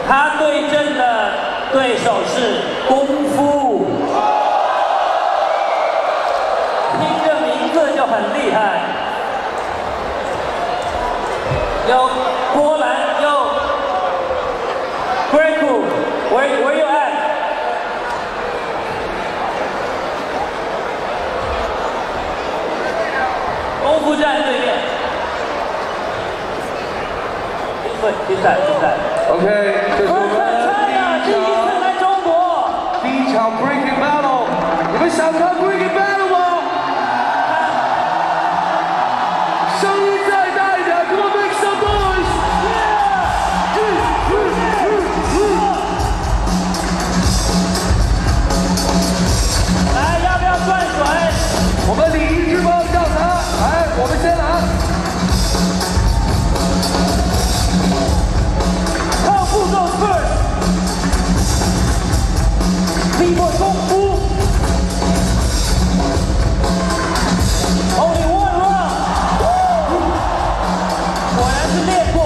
他对阵的对手是功夫，听这名字就很厉害。有波兰，有 Greco，where you at？ 功夫站对面。比赛。OK， 这是我们第一次来中国，第一场 Breaking Battle， 你们想看 Breaking Battle 吗？声音再大一点 ，Come on make some noise！ 来，要不要灌水？我们礼仪之邦上台，来，我们先来。 Who goes first? B-boy 功夫 ，Only one round， 果然是练过。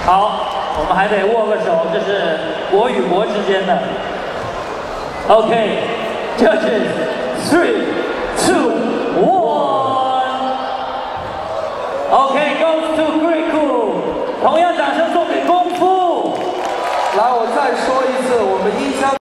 好，我们还得握个手，这是国与国之间的。OK， judges 3, 2, 1。OK goes to Greco， 同样掌声送给功夫。来，我再说一次，我们音箱。